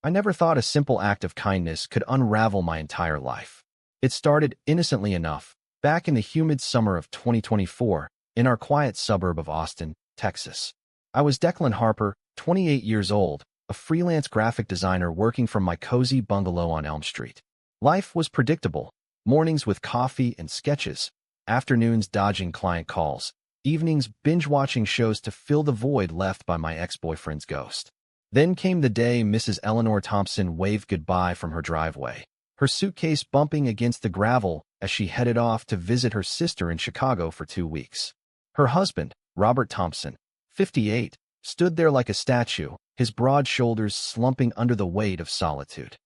I never thought a simple act of kindness could unravel my entire life. It started innocently enough, back in the humid summer of 2024, in our quiet suburb of Austin, Texas. I was Declan Harper, 28 years old, a freelance graphic designer working from my cozy bungalow on Elm Street. Life was predictable: mornings with coffee and sketches, afternoons dodging client calls, evenings binge-watching shows to fill the void left by my ex-boyfriend's ghost. Then came the day Mrs. Eleanor Thompson waved goodbye from her driveway, her suitcase bumping against the gravel as she headed off to visit her sister in Chicago for 2 weeks. Her husband, Robert Thompson, 58, stood there like a statue, his broad shoulders slumping under the weight of solitude.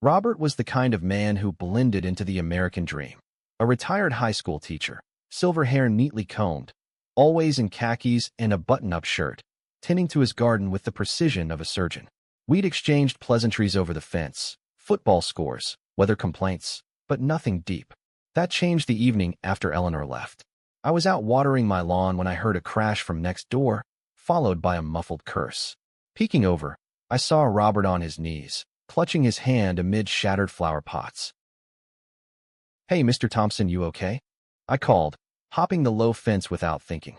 Robert was the kind of man who blended into the American dream. A retired high school teacher, silver hair neatly combed, always in khakis and a button-up shirt, tending to his garden with the precision of a surgeon. We'd exchanged pleasantries over the fence, football scores, weather complaints, but nothing deep. That changed the evening after Eleanor left. I was out watering my lawn when I heard a crash from next door, followed by a muffled curse. Peeking over, I saw Robert on his knees, clutching his hand amid shattered flower pots. "Hey, Mr. Thompson, you okay?" I called, hopping the low fence without thinking.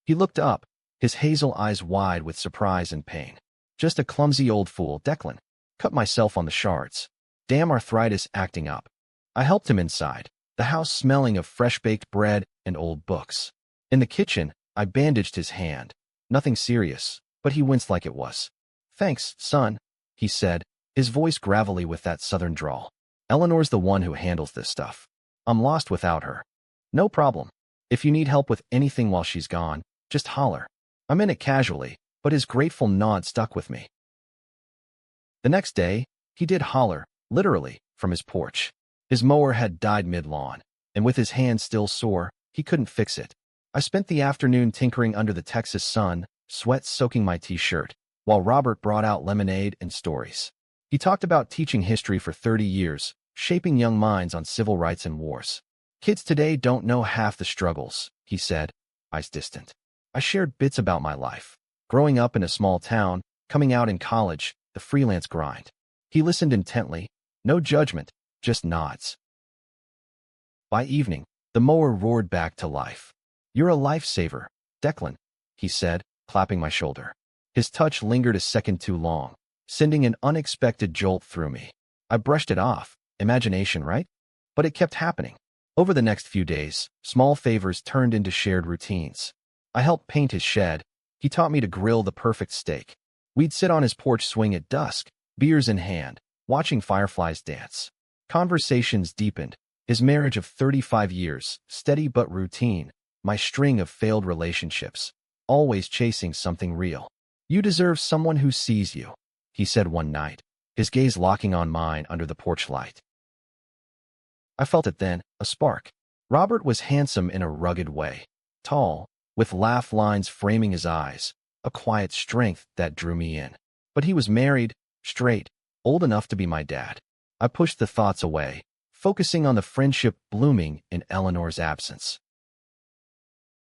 He looked up, his hazel eyes wide with surprise and pain. "Just a clumsy old fool, Declan. Cut myself on the shards. Damn arthritis acting up." I helped him inside, the house smelling of fresh-baked bread and old books. In the kitchen, I bandaged his hand. Nothing serious, but he winced like it was. "Thanks, son," he said, his voice gravelly with that southern drawl. "Eleanor's the one who handles this stuff. I'm lost without her." "No problem. If you need help with anything while she's gone, just holler." I meant it casually, but his grateful nod stuck with me. The next day, he did holler, literally, from his porch. His mower had died mid-lawn, and with his hand still sore, he couldn't fix it. I spent the afternoon tinkering under the Texas sun, sweat soaking my t-shirt, while Robert brought out lemonade and stories. He talked about teaching history for 30 years, shaping young minds on civil rights and wars. "Kids today don't know half the struggles," he said, eyes distant. I shared bits about my life, growing up in a small town, coming out in college, the freelance grind. He listened intently, no judgment, just nods. By evening, the mower roared back to life. "You're a lifesaver, Declan," he said, clapping my shoulder. His touch lingered a second too long, sending an unexpected jolt through me. I brushed it off. Imagination, right? But it kept happening. Over the next few days, small favors turned into shared routines. I helped paint his shed. He taught me to grill the perfect steak. We'd sit on his porch swing at dusk, beers in hand, watching fireflies dance. Conversations deepened. His marriage of 35 years, steady but routine, my string of failed relationships, always chasing something real. "You deserve someone who sees you," he said one night, his gaze locking on mine under the porch light. I felt it then, a spark. Robert was handsome in a rugged way, tall, with laugh lines framing his eyes, a quiet strength that drew me in. But he was married, straight, old enough to be my dad. I pushed the thoughts away, focusing on the friendship blooming in Eleanor's absence.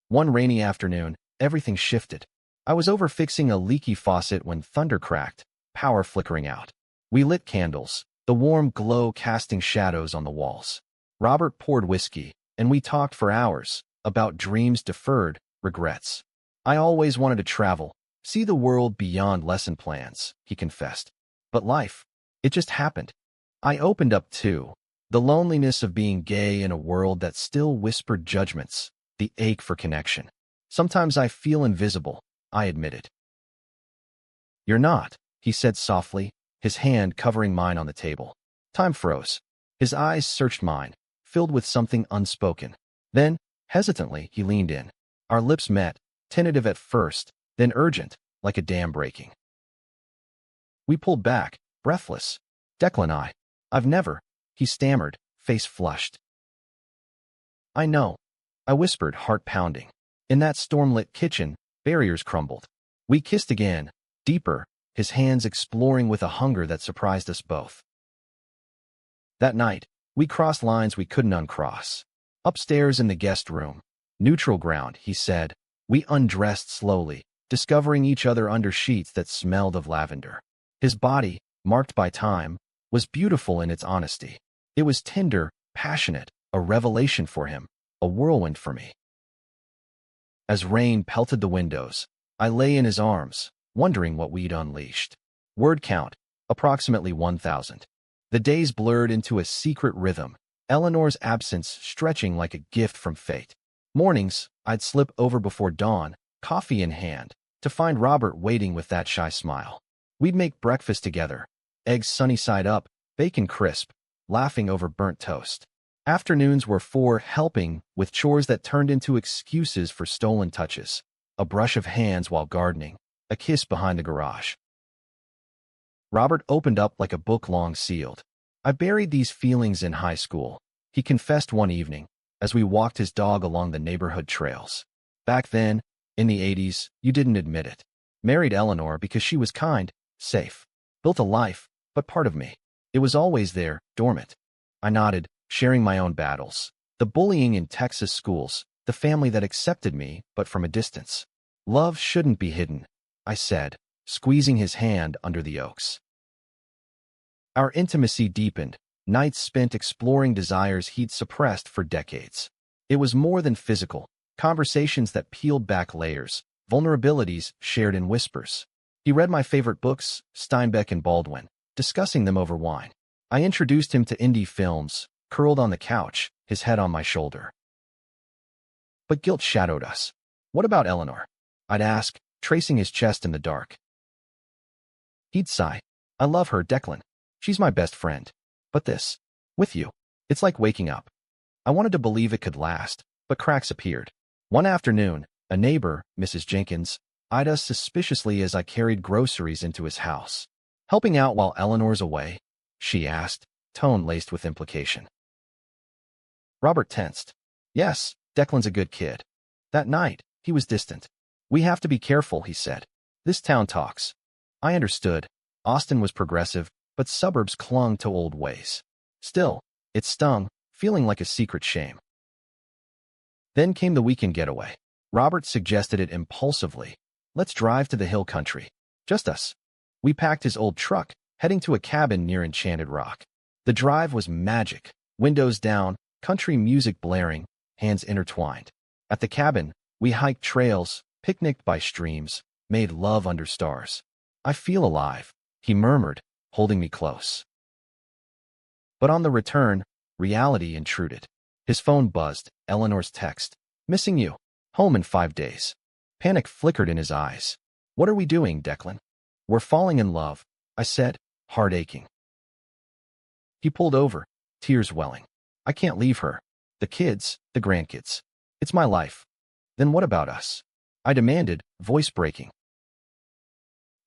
One rainy afternoon, everything shifted. I was over fixing a leaky faucet when thunder cracked, power flickering out. We lit candles, the warm glow casting shadows on the walls. Robert poured whiskey, and we talked for hours about dreams deferred, regrets. "I always wanted to travel, see the world beyond lesson plans," he confessed. "But life, it just happened." I opened up too. The loneliness of being gay in a world that still whispered judgments, the ache for connection. "Sometimes I feel invisible," I admitted. "You're not," he said softly, his hand covering mine on the table. Time froze. His eyes searched mine, filled with something unspoken. Then, hesitantly, he leaned in. Our lips met, tentative at first, then urgent, like a dam breaking. We pulled back, breathless. "Declan, I've never," he stammered, face flushed. "I know," I whispered, heart pounding. In that storm-lit kitchen, barriers crumbled. We kissed again, deeper, his hands exploring with a hunger that surprised us both. That night, we crossed lines we couldn't uncross. Upstairs in the guest room, neutral ground, he said, we undressed slowly, discovering each other under sheets that smelled of lavender. His body, marked by time, was beautiful in its honesty. It was tender, passionate, a revelation for him, a whirlwind for me. As rain pelted the windows, I lay in his arms, wondering what we'd unleashed. Word count, approximately 1,000. The days blurred into a secret rhythm, Eleanor's absence stretching like a gift from fate. Mornings, I'd slip over before dawn, coffee in hand, to find Robert waiting with that shy smile. We'd make breakfast together, eggs sunny side up, bacon crisp, laughing over burnt toast. Afternoons were for helping with chores that turned into excuses for stolen touches. A brush of hands while gardening, a kiss behind the garage. Robert opened up like a book long sealed. I buried these feelings in high school. He confessed one evening, as we walked his dog along the neighborhood trails. Back then, in the 80s, you didn't admit it. Married Eleanor because she was kind, safe, built a life, but part of me. It was always there, dormant. I nodded, sharing my own battles. The bullying in Texas schools, the family that accepted me, but from a distance. Love shouldn't be hidden, I said, squeezing his hand under the oaks. Our intimacy deepened, nights spent exploring desires he'd suppressed for decades. It was more than physical, conversations that peeled back layers, vulnerabilities shared in whispers. He read my favorite books, Steinbeck and Baldwin, discussing them over wine. I introduced him to indie films, curled on the couch, his head on my shoulder. But guilt shadowed us. What about Eleanor? I'd ask, tracing his chest in the dark. He'd sigh. I love her, Declan. She's my best friend. But this, with you, it's like waking up. I wanted to believe it could last, but cracks appeared. One afternoon, a neighbor, Mrs. Jenkins, eyed us suspiciously as I carried groceries into his house. Helping out while Eleanor's away? She asked, tone laced with implication. Robert tensed. Yes, Declan's a good kid. That night, he was distant. We have to be careful, he said. This town talks. I understood. Austin was progressive, but suburbs clung to old ways. Still, it stung, feeling like a secret shame. Then came the weekend getaway. Robert suggested it impulsively. Let's drive to the hill country. Just us. We packed his old truck, heading to a cabin near Enchanted Rock. The drive was magic. Windows down, country music blaring, hands intertwined. At the cabin, we hiked trails, picnicked by streams, made love under stars. I feel alive, he murmured, holding me close. But on the return, reality intruded. His phone buzzed, Eleanor's text. Missing you. Home in 5 days. Panic flickered in his eyes. What are we doing, Declan? We're falling in love, I said, heart aching. He pulled over, tears welling. I can't leave her. The kids, the grandkids. It's my life. Then what about us? I demanded, voice breaking.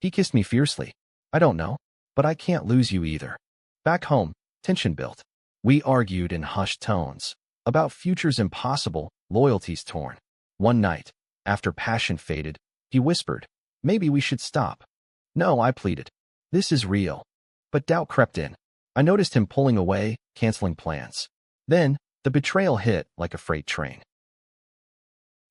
He kissed me fiercely. I don't know, but I can't lose you either. Back home, tension built. We argued in hushed tones, about futures impossible, loyalties torn. One night, after passion faded, he whispered, maybe we should stop. No, I pleaded. This is real. But doubt crept in. I noticed him pulling away, canceling plans. Then, the betrayal hit like a freight train.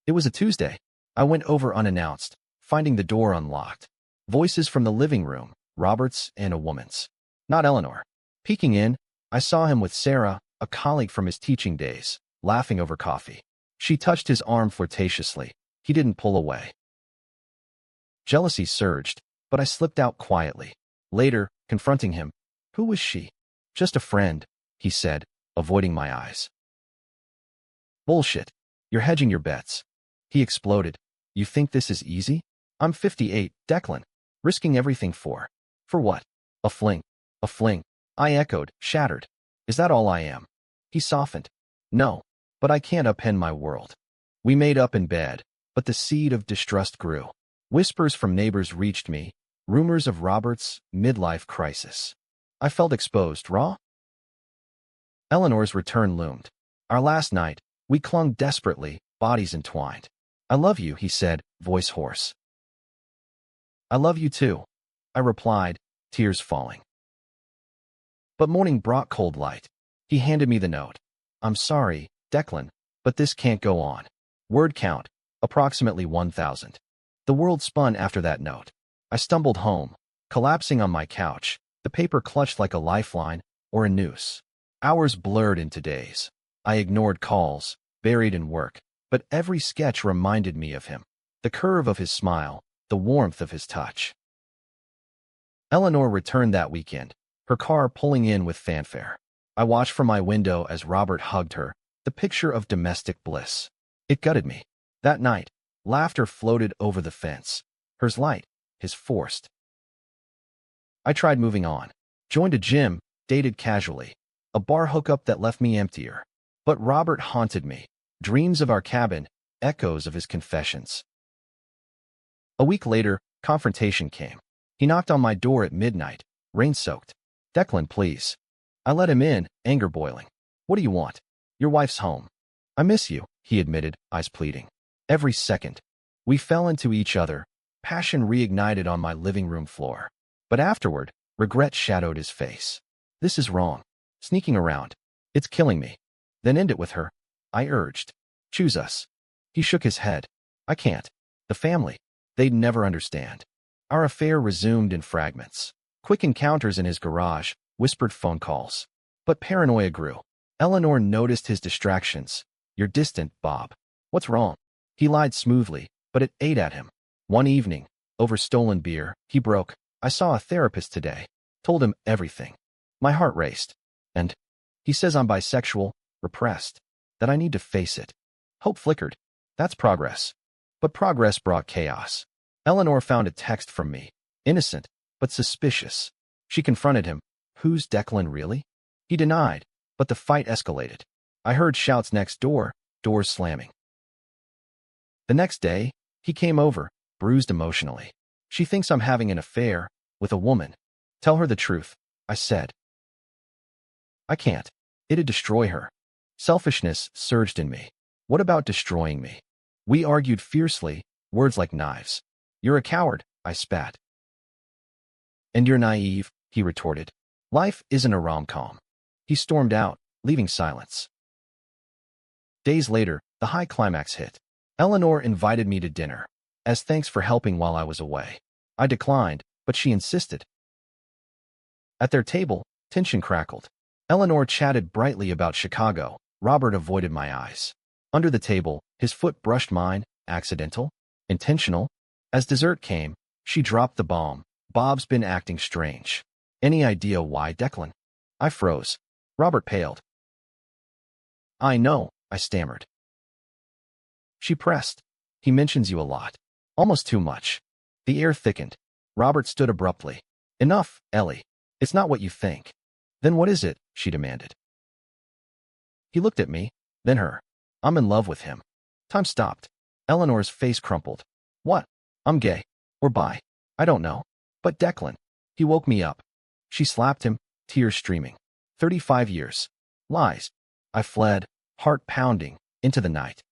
It was a Tuesday. I went over unannounced, finding the door unlocked. Voices from the living room, Robert's and a woman's. Not Eleanor. Peeking in, I saw him with Sarah, a colleague from his teaching days, laughing over coffee. She touched his arm flirtatiously. He didn't pull away. Jealousy surged, but I slipped out quietly. Later, confronting him, who was she? Just a friend, he said, avoiding my eyes. Bullshit. You're hedging your bets. He exploded. You think this is easy? I'm 58, Declan. Risking everything for what? A fling. A fling. I echoed, shattered. Is that all I am? He softened. No, but I can't upend my world. We made up in bed, but the seed of distrust grew. Whispers from neighbors reached me, rumors of Robert's midlife crisis. I felt exposed, raw. Eleanor's return loomed. Our last night, we clung desperately, bodies entwined. I love you, he said, voice hoarse. I love you too, I replied, tears falling. But morning brought cold light. He handed me the note. I'm sorry, Declan, but this can't go on. Word count, approximately 1,000. The world spun after that note. I stumbled home, collapsing on my couch, the paper clutched like a lifeline or a noose. Hours blurred into days. I ignored calls, buried in work, but every sketch reminded me of him. The curve of his smile, the warmth of his touch. Eleanor returned that weekend, her car pulling in with fanfare. I watched from my window as Robert hugged her, the picture of domestic bliss. It gutted me. That night, laughter floated over the fence, hers light, his forced. I tried moving on, joined a gym, dated casually, a bar hookup that left me emptier. But Robert haunted me, dreams of our cabin, echoes of his confessions. A week later, confrontation came. He knocked on my door at midnight, rain-soaked. "Declan, please." I let him in, anger boiling. "What do you want?" "Your wife's home." "I miss you," he admitted, eyes pleading. Every second. We fell into each other, passion reignited on my living room floor. But afterward, regret shadowed his face. "This is wrong. Sneaking around. It's killing me." "Then end it with her," I urged. "Choose us." He shook his head. "I can't. The family. They'd never understand." Our affair resumed in fragments. Quick encounters in his garage, whispered phone calls. But paranoia grew. Eleanor noticed his distractions. "You're distant, Bob. What's wrong?" He lied smoothly, but it ate at him. One evening, over stolen beer, he broke. "I saw a therapist today." Told him everything. My heart raced. "And he says I'm bisexual, repressed, that I need to face it." Hope flickered. That's progress. But progress brought chaos. Eleanor found a text from me. Innocent, but suspicious. She confronted him. "Who's Declan really?" He denied, but the fight escalated. I heard shouts next door, doors slamming. The next day, he came over, bruised emotionally. "She thinks I'm having an affair with a woman." "Tell her the truth," I said. "I can't. It'd destroy her." Selfishness surged in me. "What about destroying me?" We argued fiercely, words like knives. "You're a coward," I spat. "And you're naive," he retorted. "Life isn't a rom-com." He stormed out, leaving silence. Days later, the high climax hit. Eleanor invited me to dinner, as thanks for helping while I was away. I declined, but she insisted. At their table, tension crackled. Eleanor chatted brightly about Chicago. Robert avoided my eyes. Under the table, his foot brushed mine, accidental, intentional. As dessert came, she dropped the bomb. "Bob's been acting strange." "Any idea why, Declan?" I froze. Robert paled. "I know," I stammered. She pressed. "He mentions you a lot. Almost too much." The air thickened. Robert stood abruptly. "Enough, Ellie. It's not what you think." "Then what is it?" she demanded. He looked at me, then her. "I'm in love with him." Time stopped. Eleanor's face crumpled. "What? I'm gay. Or bi. I don't know. But Declan." He woke me up. She slapped him, tears streaming. 35 years. Lies. I fled, heart pounding, into the night.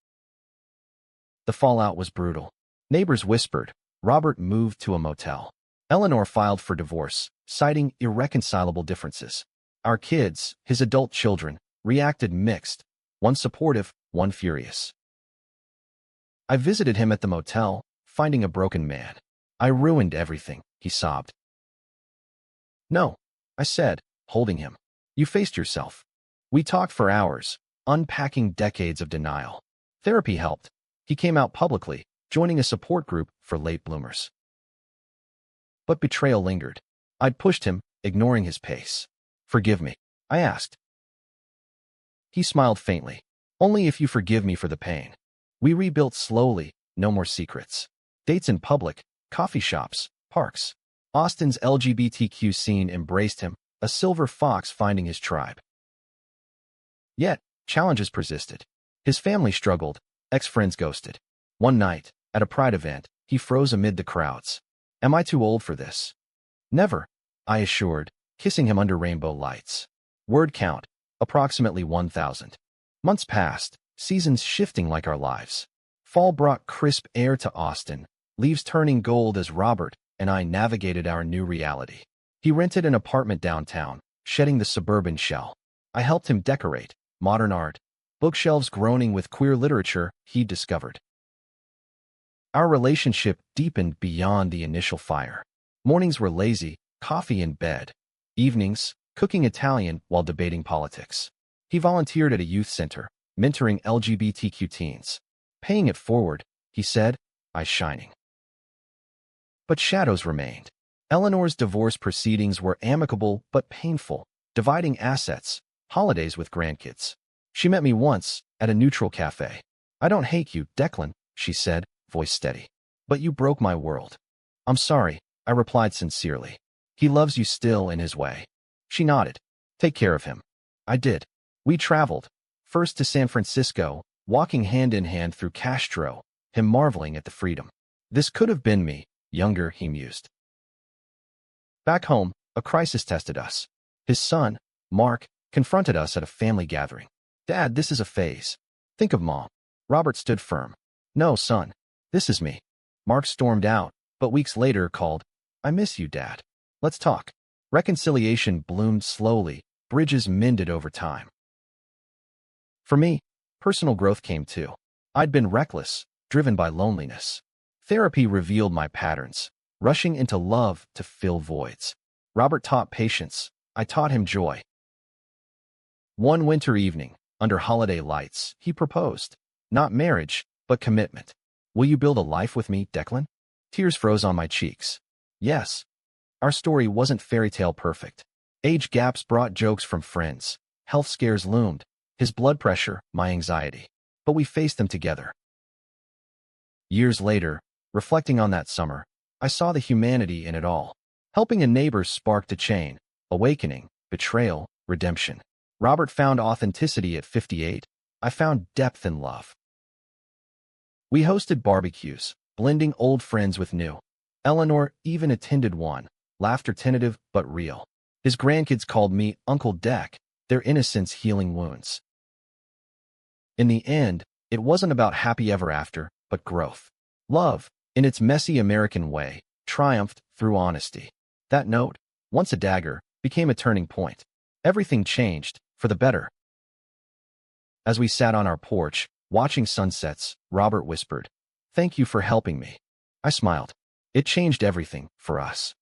The fallout was brutal. Neighbors whispered. Robert moved to a motel. Eleanor filed for divorce, citing irreconcilable differences. Our kids, his adult children, reacted mixed, one supportive, one furious. I visited him at the motel, finding a broken man. "I ruined everything," he sobbed. "No," I said, holding him. "You faced yourself." We talked for hours, unpacking decades of denial. Therapy helped. He came out publicly, joining a support group for late bloomers. But betrayal lingered. I'd pushed him, ignoring his pace. "Forgive me," I asked. He smiled faintly. "Only if you forgive me for the pain." We rebuilt slowly, no more secrets. Dates in public, coffee shops, parks. Austin's LGBTQ scene embraced him, a silver fox finding his tribe. Yet, challenges persisted. His family struggled, ex-friends ghosted. One night, at a pride event, he froze amid the crowds. "Am I too old for this?" "Never," I assured, kissing him under rainbow lights. Word count, approximately 1,000. Months passed, seasons shifting like our lives. Fall brought crisp air to Austin, leaves turning gold as Robert and I navigated our new reality. He rented an apartment downtown, shedding the suburban shell. I helped him decorate, modern art, bookshelves groaning with queer literature he'd discovered. Our relationship deepened beyond the initial fire. Mornings were lazy, coffee in bed. Evenings, cooking Italian while debating politics. He volunteered at a youth center, mentoring LGBTQ teens. Paying it forward, he said, eyes shining. But shadows remained. Eleanor's divorce proceedings were amicable but painful, dividing assets, holidays with grandkids. She met me once, at a neutral cafe. I don't hate you, Declan, she said, voice steady. But you broke my world. I'm sorry, I replied sincerely. He loves you still in his way. She nodded. Take care of him. I did. We traveled, first to San Francisco, walking hand in hand through Castro, him marveling at the freedom. This could have been me, younger, he mused. Back home, a crisis tested us. His son, Mark, confronted us at a family gathering. Dad, this is a phase. Think of Mom. Robert stood firm. No, son. This is me. Mark stormed out, but weeks later called, I miss you, Dad. Let's talk. Reconciliation bloomed slowly, bridges mended over time. For me, personal growth came too. I'd been reckless, driven by loneliness. Therapy revealed my patterns, rushing into love to fill voids. Robert taught patience. I taught him joy. One winter evening, under holiday lights, he proposed. Not marriage, but commitment. Will you build a life with me, Declan? Tears froze on my cheeks. Yes. Our story wasn't fairy tale perfect. Age gaps brought jokes from friends. Health scares loomed. His blood pressure, my anxiety. But we faced them together. Years later, reflecting on that summer, I saw the humanity in it all. Helping a neighbor sparked a chain. Awakening, betrayal, redemption. Robert found authenticity at 58. I found depth in love. We hosted barbecues, blending old friends with new. Eleanor even attended one, laughter tentative but real. His grandkids called me Uncle Deck, their innocence healing wounds. In the end, it wasn't about happy ever after, but growth. Love, in its messy American way, triumphed through honesty. That note, once a dagger, became a turning point. Everything changed, for the better. As we sat on our porch, watching sunsets, Robert whispered, "Thank you for helping me." I smiled. It changed everything for us.